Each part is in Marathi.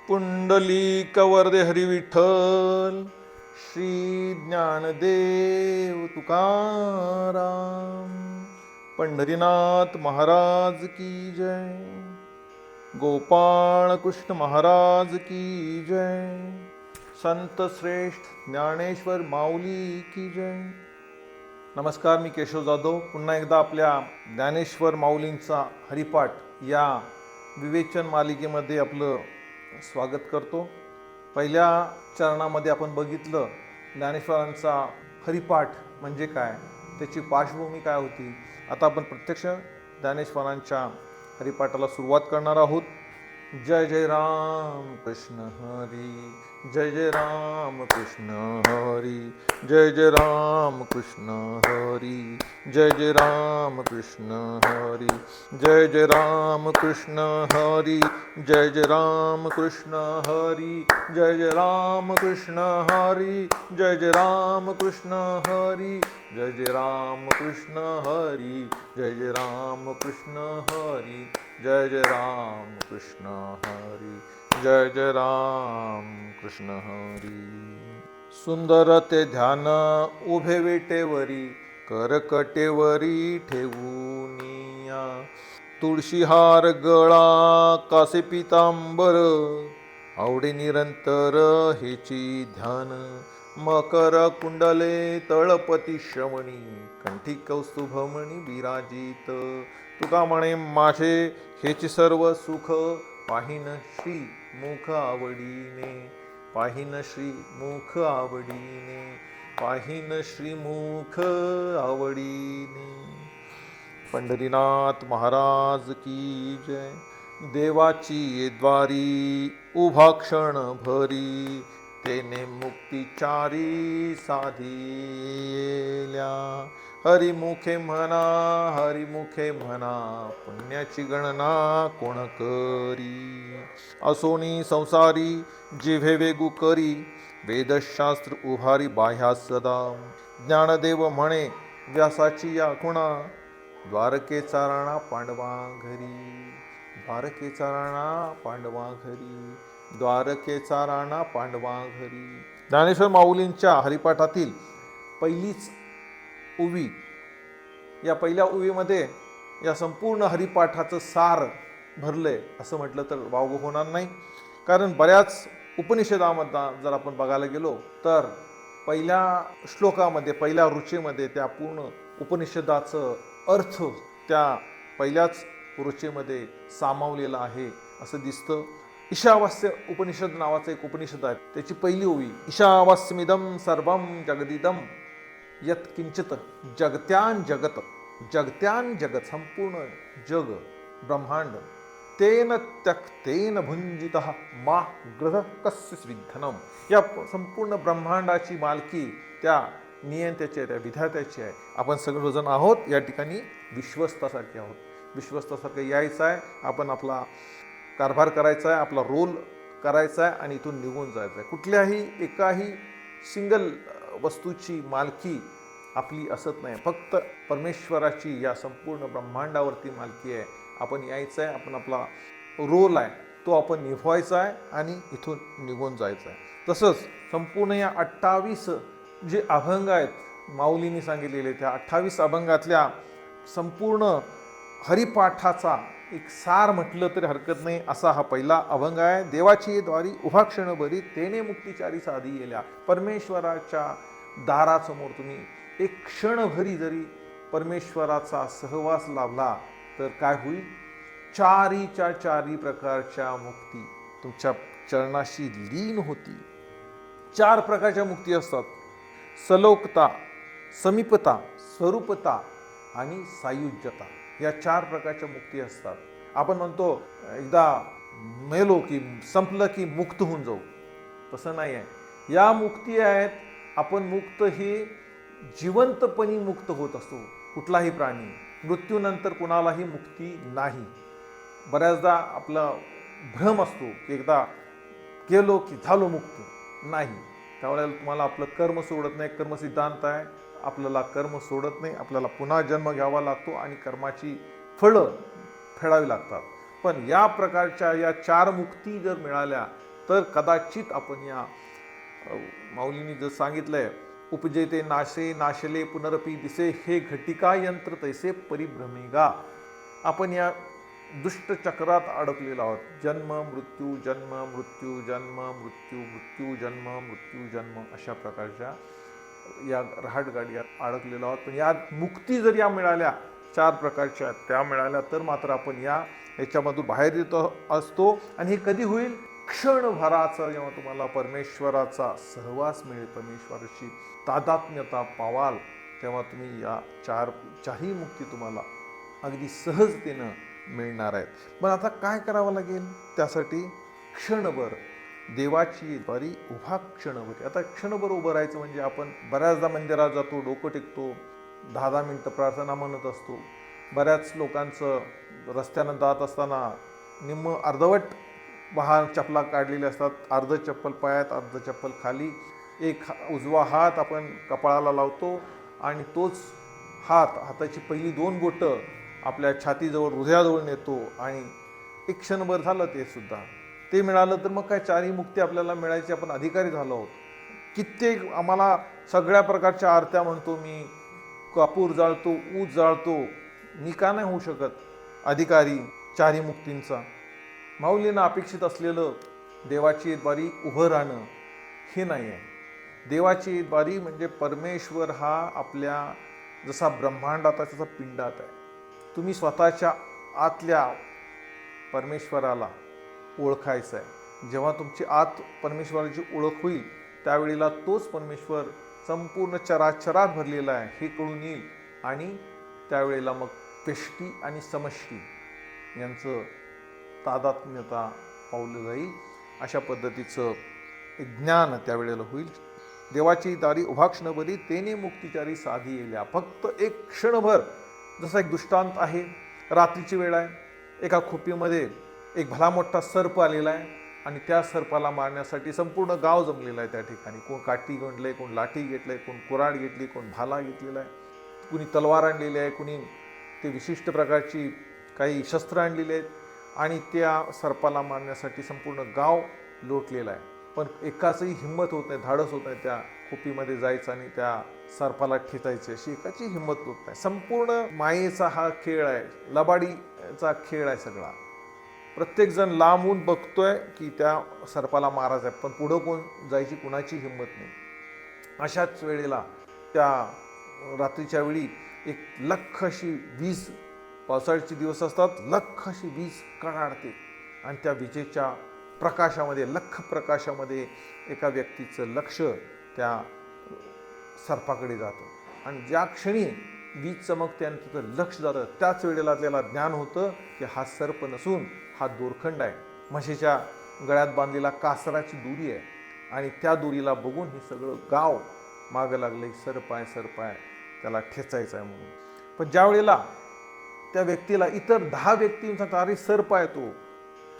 पुंडलिक वरदे हरी विठ्ठल, श्री ज्ञानदेव तुकाराम, पंढरीनाथ महाराज की जय, गोपाळ कृष्ण महाराज की जय, संत श्रेष्ठ ज्ञानेश्वर माऊली की जय. नमस्कार, मी केशव जाधव पुन्हा एकदा आपल्या ज्ञानेश्वर माऊलींचा हरिपाठ या विवेचन मालिकेमध्ये आपलं स्वागत करतो. पहिल्या चरणामध्ये आपण बघितलं ज्ञानेश्वरांचा हरिपाठ म्हणजे काय, त्याची पार्श्वभूमी काय होती. आता आपण प्रत्यक्ष ज्ञानेश्वरांच्या हरिपाठाला सुरुवात करणार आहोत. जय जय राम कृष्ण हरी, जय जय राम कृष्ण हरी, जय जय राम कृष्ण हरी, जय जय राम कृष्ण हरी, जय जय राम कृष्ण हरी, जय जय राम कृष्ण हरी, जय जय राम कृष्ण हरी, जय जय राम कृष्ण हरी, जय जय राम कृष्ण हरी, जय जय राम कृष्ण हरी, जय जय राम कृष्ण हरी, जय जय राम कृष्ण हरी. सुंदर ते ध्यान उभे विटेवरी, करकटेवरी ठेवूनिया, तुळशीहार गळा कासे पितांबर, आवडे निरंतर हेची ध्यान, मकर कुंडले तळपती श्रवणी, कंठी कौस्तुभमणी विराजित, तुका म्हणे माझे हेची सर्व सुख, पाहिन श्री मुख आवडीने, पाहिन श्री मुख आवडीने, पाहिन श्री मुख आवडीने. पंढरीनाथ महाराज की जय. देवाची द्वारी उभा क्षण भरी, तेने मुक्तिचारी साधिल्या, हरिमुखे म्हणा हरिमुखे म्हणा, पुण्याची गणना कोण करी, असोनी संसारी जिव्हे वेगू करी, वेदशास्त्र उभारी बाह्या सदा, ज्ञानदेव म्हणे व्यासाची या खुणा, द्वारकेचा राणा पांडवा घरी, द्वारकेचा राणा पांडवा घरी, द्वारकेचा राणा पांडवा घरी. ज्ञानेश्वर माऊलींच्या हरिपाठातील पहिलीच उवी, या पहिल्या उवीमध्ये या संपूर्ण हरिपाठाचं सार भरलंय असं म्हटलं तर वावगं होणार नाही. कारण बऱ्याच उपनिषदामध्ये जर आपण बघायला गेलो तर पहिल्या श्लोकामध्ये, पहिल्या रुचेमध्ये त्या पूर्ण उपनिषदाचं अर्थ त्या पहिल्याच रुचेमध्ये सामावलेला आहे असं दिसतं. ईशावास्य उपनिषद नावाचं एक उपनिषद आहे, त्याची पहिली ओवी, ईशावास्यमिदं सर्वं जगदिदं यत् किंचित जगत्यान जगत, जगत्यान जगत संपूर्ण जग ब्रह्मांड, तेन त्यक्तेन भुंजितः मा ग्रह कस्य विद्धनम, या संपूर्ण ब्रह्मांडाची मालकी त्या नियंत्याची आहे, त्या विधात्याची आहे. आपण सगळेजण आहोत या ठिकाणी विश्वस्तासारखे आहोत. विश्वस्तासारखं यायचं आहे, आपण आपला कारभार करायचा आहे, आपला रोल करायचा आहे आणि इथून निघून जायचं आहे. कुठल्याही एकाही सिंगल वस्तूची मालकी आपली असत नाही, फक्त परमेश्वराची या संपूर्ण ब्रह्मांडावरती मालकी आहे. आपण यायचं आहे, आपण आपला रोल आहे तो आपण निभवायचा आहे आणि इथून निघून जायचं आहे. तसंच संपूर्ण या 28 जे अभंग आहेत माऊलींनी सांगितलेले, त्या 28 अभंगातल्या संपूर्ण हरिपाठाचा एक सार म्हटलं तरी हरकत नाही असा हा पहिला अभंग आहे. देवाची द्वारी उभा क्षण भरी, तेने मुक्तिचारी साधी गेल्या. परमेश्वराच्या दारासमोर तुम्ही एक क्षणभरी जरी परमेश्वराचा सहवास लाभला तर काय होईल, चारीच्या चारी प्रकारच्या मुक्ती तुमच्या चरणाशी लीन होती. 4 प्रकारच्या मुक्ती असतात, सलोकता, समीपता, स्वरूपता आणि सायुज्यता. या 4 प्रकारच्या मुक्ती असतात. आपण म्हणतो एकदा मेलो की संपलं की मुक्त होऊन जाऊ, तसं नाही आहे. या मुक्ती आहेत, आपण मुक्त हे जिवंतपणी मुक्त होत असतो. कुठलाही प्राणी मृत्यूनंतर कुणालाही मुक्ती नाही. बऱ्याचदा आपला भ्रम असतो की एकदा गेलो की झालो मुक्त, नाही. त्यावेळेला तुम्हाला आपलं कर्म सोडत नाही. कर्म सिद्धांत आहे, आपल्याला कर्म सोडत नाही, आपल्याला पुन्हा जन्म घ्यावा लागतो आणि कर्माची फळं फेडावी लागतात. पण या प्रकारच्या या 4 मुक्ती जर मिळाल्या तर कदाचित आपण या माऊलींनी जर सांगितलंय, उपजेते नाशे नाशले पुनरपी दिसे, हे घटिका यंत्र तैसे परिभ्रमेगा. आपण या दुष्ट चक्रात अडकलेलो आहोत. जन्म मृत्यू जन्म मृत्यू जन्म मृत्यू मृत्यू जन्म मृत्यू जन्म अशा प्रकारच्या या रहाटगाडीत अडकलेलो आहोत. पण या मुक्ती जर या मिळाल्या, 4 प्रकारच्या त्या मिळाल्या, तर मात्र आपण याच्यामधून बाहेर येतो असतो. आणि हे कधी होईल? क्षणभराचा जेव्हा तुम्हाला परमेश्वराचा सहवास मिळेल, परमेश्वराची तादात्म्यता पावाल, तेव्हा तुम्ही या चारही मुक्ती तुम्हाला अगदी सहजतेनं मिळणार आहेत. पण आता काय करावं लागेल? त्यासाठी क्षणभर देवाची द्वारी उभा क्षणभर. आता क्षणभर उभं राहायचं म्हणजे आपण बऱ्याचदा मंदिरात जातो, डोकं टेकतो, 10-10 मिनिटं प्रार्थना म्हणत असतो. बऱ्याच लोकांचं रस्त्यानं जात असताना निम्म अर्धवट वाहन चपला काढलेले असतात, अर्ध चप्पल पायात, अर्ध चप्पल खाली. एक उजवा हात आपण कपाळाला लावतो आणि तोच हाताची पहिली 2 बोटं आपल्या छातीजवळ, हृदयाजवळ नेतो आणि एक क्षणभर झालं ते सुद्धा. ते मिळालं तर मग काय 4ही मुक्ती आपल्याला मिळायची, आपण अधिकारी झालो आहोत. कित्येक आम्हाला सगळ्या प्रकारच्या आरत्या म्हणतो, मी कापूर जाळतो, ऊस जाळतो, मी का नाही होऊ शकत अधिकारी 4ही मुक्तींचा? माऊलींना अपेक्षित असलेलं देवाची द्वारी उभं राहणं हे नाही आहे. देवाची द्वारी म्हणजे परमेश्वर हा आपल्या जसा ब्रह्मांडात आहे तसा पिंडात आहे. तुम्ही स्वतःच्या आतल्या परमेश्वराला ओळखायचं आहे. जेव्हा तुमची आत परमेश्वराची ओळख होईल, त्यावेळेला तोच परमेश्वर संपूर्ण चराचरात भरलेला आहे हे कळून येईल. आणि त्यावेळेला मग व्यष्टी आणि समष्टी यांचं तादात्म्यता पावलं जाईल. अशा पद्धतीचं एक ज्ञान त्यावेळेला होईल. देवाची दारी उभा क्षणभरी तेने मुक्तिचारी साधी येल्या. फक्त एक क्षणभर. जसा एक दृष्टांत आहे, रात्रीची वेळ आहे, एका खोपीमध्ये एक भला मोठा सर्प आलेला आहे आणि त्या सर्पाला मारण्यासाठी संपूर्ण गाव जमलेलं आहे त्या ठिकाणी. कोण काठी घेतलंय, कोण लाठी घेतलंय, कोण कुऱ्हाड घेतली, कोण भाला घेतलेला आहे, कुणी तलवार आणलेली आहे, कुणी ते विशिष्ट प्रकारची काही शस्त्र आणलेली आहेत आणि त्या सर्पाला मारण्यासाठी संपूर्ण गाव लोटलेलं आहे. पण एकाचही हिंमत होत नाही, धाडस होत नाही त्या खोपीमध्ये जायचं आणि त्या सर्पाला ठेचायचे, अशी एकाची हिंमत होत नाही. संपूर्ण मायेचा हा खेळ आहे, लबाडीचा खेळ आहे सगळा. प्रत्येकजण लांबून बघतोय की त्या सर्पाला मारायचं आहे, पण पुढं कोण जायची कुणाची हिंमत नाही. अशाच वेळेला त्या रात्रीच्या वेळी एक लख अशी वीज, पावसाळ्याचे दिवस असतात, लख अशी वीज कडाडते आणि त्या विजेच्या प्रकाशामध्ये, लख प्रकाशामध्ये एका व्यक्तीचं लक्ष त्या सर्पाकडे जातं आणि ज्या क्षणी वीज चमकते आणि तिथं लक्ष जातं, त्याच वेळेला त्याला ज्ञान होतं की हा सर्प नसून हा दोरखंड आहे, म्हशीच्या गळ्यात बांधलेला कासराची दोरी आहे. आणि त्या दोरीला बघून हे सगळं गाव मागं लागलं, सर्प आहे, सर्प आहे, त्याला ठेचायचं आहे म्हणून. पण ज्या वेळेला त्या व्यक्तीला इतर 10 व्यक्ती म्हणतात, अरे सर्प आहे,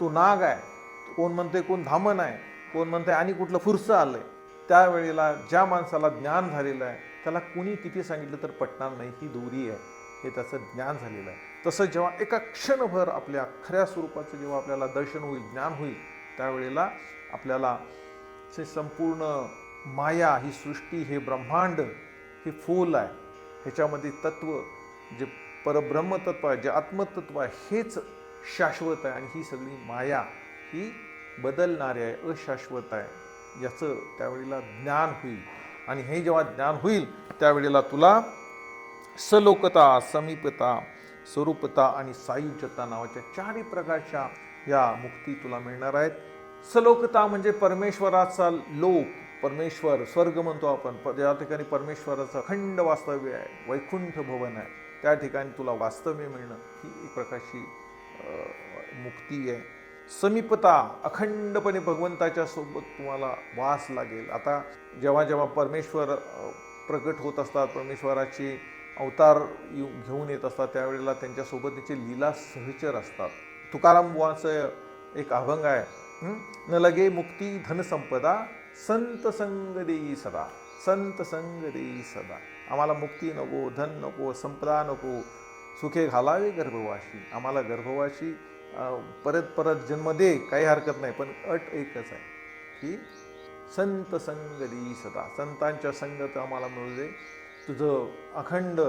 तो नाग आहे, कोण म्हणते कोण धामण आहे, कोण म्हणते आणि कुठलं फुरसं आलंय, त्यावेळेला ज्या माणसाला ज्ञान झालेलं आहे त्याला कुणी किती सांगितलं तर पटणार नाही, ही दोरी आहे, हे त्याचं ज्ञान झालेलं आहे. तसं जेव्हा एका क्षणभर आपल्या खऱ्या स्वरूपाचं जेव्हा आपल्याला दर्शन होईल, ज्ञान होईल, त्यावेळेला आपल्याला संपूर्ण माया, ही सृष्टी, हे ब्रह्मांड, हे फूल आहे, ह्याच्यामध्ये तत्व जे परब्रह्म तत्व आहे, जे आत्मतत्व आहे, हेच शाश्वत आहे आणि ही सगळी माया ही बदलणारी आहे, अशाश्वत आहे, याचं त्यावेळेला ज्ञान होईल. आणि हे जेव्हा ज्ञान होईल त्यावेळेला तुला सलोकता, समीपता, स्वरूपता आणि सायुज्यता नावाच्या 4 प्रकारच्या या मुक्ती तुला मिळणार आहेत. सलोकता म्हणजे परमेश्वराचा लोक, परमेश्वर, स्वर्ग म्हणतो आपण, ज्या ठिकाणी परमेश्वराचं अखंड वास्तव्य आहे, वैकुंठ भवन आहे, त्या ठिकाणी तुला वास्तव्य मिळणं ही एक प्रकारची मुक्ती आहे. समीपता, अखंडपणे भगवंताच्या सोबत तुम्हाला वास लागेल. आता जेव्हा जेव्हा परमेश्वर प्रकट होत असतात, परमेश्वराची अवतार घेऊन येत असतात, त्यावेळेला त्यांच्यासोबत त्याचे लीला सहचर असतात. तुकाराम बुवांचं एक अभंग आहे, न लगे मुक्ती धनसंपदा, संत संग देई सदा, संत संग देई सदा. आम्हाला मुक्ती नको, धन नको, संपदा नको, सुखे घालावे गर्भवाशी. आम्हाला गर्भवाशी परत परत जन्म दे, काही हरकत नाही, पण अट एकच आहे, की संत संगदी सदा, संतांच्या संगत आम्हाला मिळू दे, तुझं अखंड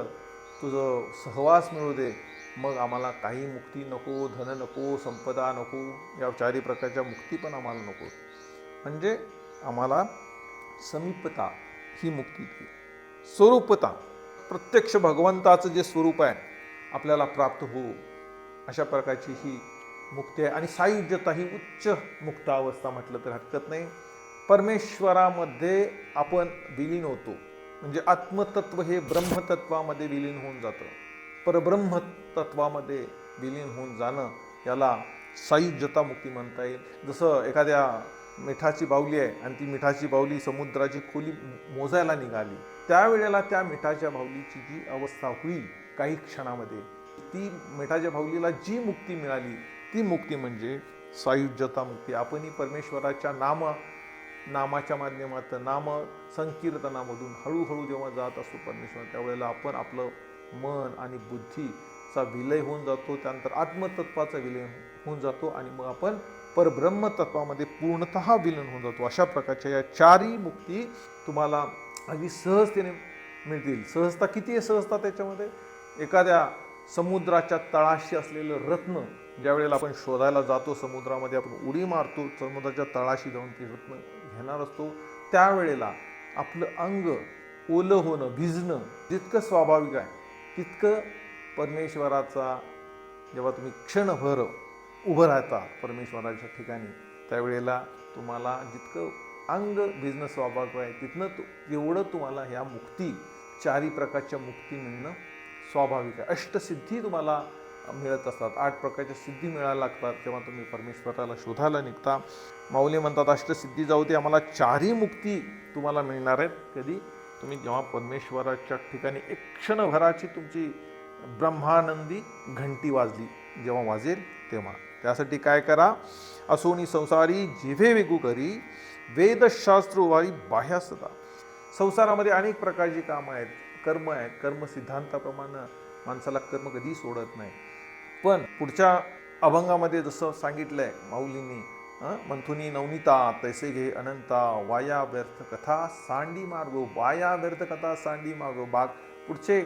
तुझं सहवास मिळू दे, मग आम्हाला काही मुक्ती नको, धन नको, संपदा नको, या चारी प्रकारच्या मुक्ती पण आम्हाला नको. म्हणजे आम्हाला समीपता ही मुक्ती दे. स्वरूपता, प्रत्यक्ष भगवंताचं जे स्वरूप आहे आपल्याला प्राप्त हो, अशा प्रकारची ही मुक्ती आहे. आणि सायुज्यता ही उच्च मुक्त अवस्था म्हटलं तर हरकत नाही. परमेश्वरामध्ये आपण विलीन होतो, म्हणजे आत्मतत्व हे ब्रह्मतत्वामध्ये विलीन होऊन जातं. परब्रह्म तत्वामध्ये विलीन होऊन जाणं याला सायुज्यता मुक्ती म्हणता येईल. जसं एखाद्या मिठाची बाहुली आहे आणि ती मिठाची बाहुली समुद्राची खोली मोजायला निघाली, त्यावेळेला त्या मिठाच्या बाहुलीची जी अवस्था होईल काही क्षणामध्ये, ती मिठाच्या बाहुलीला जी मुक्ती मिळाली ती मुक्ती म्हणजे सायुज्यता मुक्ती. आपणही परमेश्वराच्या नामाच्या माध्यमातून नाम संकीर्तनामधून हळूहळू जेव्हा जात असतो परमेश्वर, त्यावेळेला आपण आपलं मन आणि बुद्धीचा विलय होऊन जातो, त्यानंतर आत्मतत्वाचा विलय होऊन जातो आणि मग आपण परब्रह्म तत्वामध्ये पूर्णतः विलीन होऊन जातो. अशा प्रकारच्या या चारही मुक्ती तुम्हाला अगदी सहजतेने मिळतील. सहजता किती आहे? सहजता त्याच्यामध्ये एखाद्या समुद्राच्या तळाशी असलेलं रत्न ज्या वेळेला आपण शोधायला जातो, समुद्रामध्ये आपण उडी मारतो, समुद्राच्या तळाशी जाऊन ती रत्न घेणार असतो, त्यावेळेला आपलं अंग ओलं होणं, भिजणं जितकं स्वाभाविक आहे तितकं परमेश्वराचा जेव्हा तुम्ही क्षणभर उभं राहता परमेश्वराच्या ठिकाणी, त्यावेळेला तुम्हाला जितकं अंग भिजणं स्वाभाविक आहे तिथनं तेवढं तुम्हाला ह्या मुक्ती, चारी प्रकारच्या मुक्ती मिळणं स्वाभाविक आहे. अष्टसिद्धी तुम्हाला मिळत असतात, 8 प्रकारच्या सिद्धी मिळायला लागतात जेव्हा तुम्ही परमेश्वराला शोधायला निघता. माऊली म्हणतात अष्टसिद्धी जाऊ दे, आम्हाला चारही मुक्ती तुम्हाला मिळणार आहेत. कधी? तुम्ही जेव्हा परमेश्वराच्या ठिकाणी एक क्षणभराची तुमची ब्रह्मानंदी घंटी वाजली, जेव्हा वाजेल तेव्हा. त्यासाठी काय करा? असोनी संसारी जिव्हे वेगू करी, वेदशास्त्र वारी बाह्या सदा. संसारामध्ये अनेक प्रकारची कामं आहेत, कर्म आहेत. कर्म सिद्धांताप्रमाणे माणसाला कर्म कधी सोडत नाही. पण पुढच्या अभंगामध्ये जसं सांगितलंय माऊलींनी, मंथुनी नवनीता तैसे घे अनंता, वाया व्यर्थ कथा सांडी मार्गो, वाया व्यर्थ कथा सांडी मार्गो. पुढचे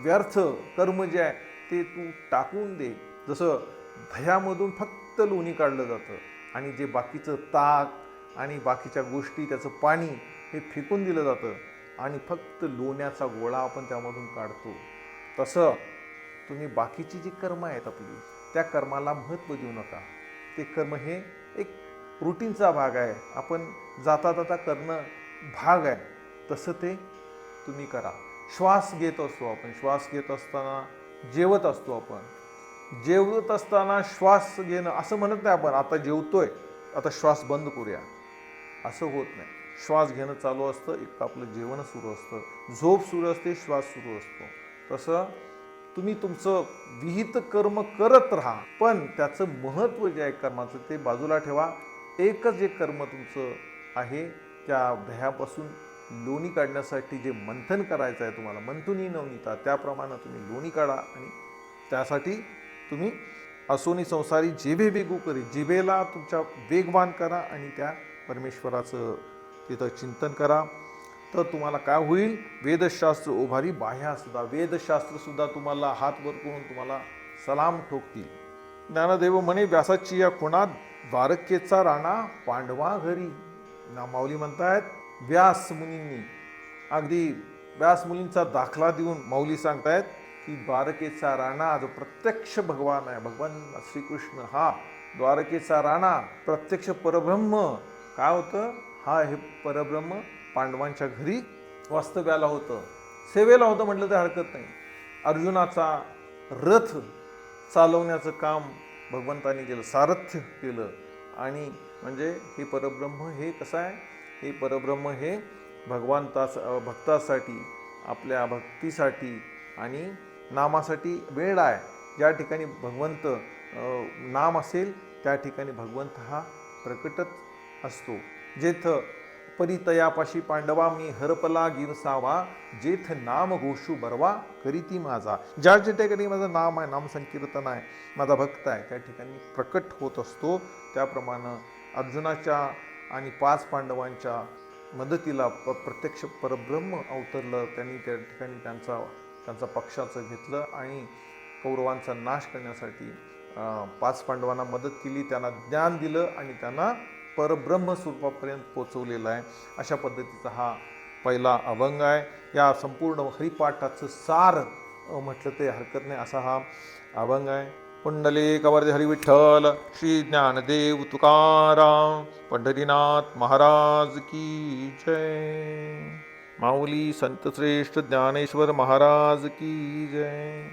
व्यर्थ कर्म जे आहे ते तू टाकून दे. जसं दह्यामधून फक्त लोणी काढलं जातं आणि जे बाकीचं ताक आणि बाकीच्या गोष्टी, त्याचं पाणी हे फेकून दिलं जातं आणि फक्त लोण्याचा गोळा आपण त्यामधून काढतो, तसं तुम्ही बाकीची जी कर्म आहेत आपली, त्या कर्माला महत्त्व देऊ नका. ते कर्म हे एक रुटीनचा भाग आहे, आपण जाता जाता करणं भाग आहे, तसं ते तुम्ही करा. श्वास घेत असतो आपण, श्वास घेत असताना जेवत असतो आपण, जेवत असताना श्वास घेणं असं म्हणत नाही आपण आता जेवतोय आता श्वास बंद करूया, असं होत नाही. श्वास घेणं चालू असतं, एक आपलं जेवण सुरू असतं, झोप सुरू असते, श्वास सुरू असतो. तसं तुम्ही तुमचं विहित कर्म करत राहा, पण त्याचं महत्त्व जे आहे कर्माचं ते बाजूला ठेवा. एकच एक कर्म तुमचं आहे, त्या दह्यापासून लोणी काढण्यासाठी जे मंथन करायचं आहे तुम्हाला, मंथुनी नवनीता, त्याप्रमाणे तुम्ही लोणी काढा. आणि त्यासाठी तुम्ही असोनी संसारी जिभे वेगू करी, जिभेला तुमच्या वेगवान करा आणि त्या परमेश्वराचं तिथं चिंतन करा. तर तुम्हाला काय होईल? वेदशास्त्र उभारी बाह्या सुद्धा, वेदशास्त्र सुद्धा तुम्हाला हात वर करून तुम्हाला सलाम ठोकतील. ज्ञानदेव म्हणे व्यासाची या खुणात द्वारकेचा राणा पांडवा घरी. माऊली म्हणतायत व्यास मुनींनी, अगदी व्यास मुनींचा दाखला देऊन माऊली सांगतायत की द्वारकेचा राणा जो प्रत्यक्ष भगवान आहे, भगवान श्रीकृष्ण हा द्वारकेचा राणा, प्रत्यक्ष परब्रह्म काय होतं? हा हे परब्रह्म पांडवांच्या घरी वास्तव्याला होतं, सेवेला होतं म्हटलं तर हरकत नाही. अर्जुनाचा रथ चालवण्याचं काम भगवंतानी केलं, सारथ्य केलं. आणि म्हणजे हे परब्रह्म हे कसं आहे? हे परब्रह्म हे भक्तासाठी, आपल्या भक्तीसाठी आणि नामासाठी वेळ आहे. ज्या ठिकाणी भगवंत नाम असेल त्या ठिकाणी भगवंत हा प्रकटच असतो. जेथ परितयापाशी पांडवा मी हरपला गिरसावा, जेथ नाम घोषू बरवा करीती माझा. ज्या ठिकाणी माझं नाम आहे, नाम संकीर्तन आहे, माझा भक्त आहे, त्या ठिकाणी प्रकट होत असतो. त्याप्रमाणे अर्जुनाच्या आणि 5 पांडवांच्या मदतीला प्रत्यक्ष परब्रह्म अवतरलं. त्यांनी त्या ठिकाणी त्यांचा पक्षाचं घेतलं आणि कौरवांचा नाश करण्यासाठी 5 पांडवांना मदत केली, त्यांना ज्ञान दिलं आणि त्यांना परब्रह्म स्वरूपापर्यंत पोचवलेलं आहे. अशा पद्धतीचा हा पहिला अभंग आहे. या संपूर्ण हरिपाठाचं सार म्हटलं ते हरकत नाही असा हा अभंग आहे. पुंडलिकवरदे हरी विठ्ठल, श्री ज्ञानदेव तुकाराम, पंढरीनाथ महाराज की जय. माऊली संतश्रेष्ठ ज्ञानेश्वर महाराज की जय.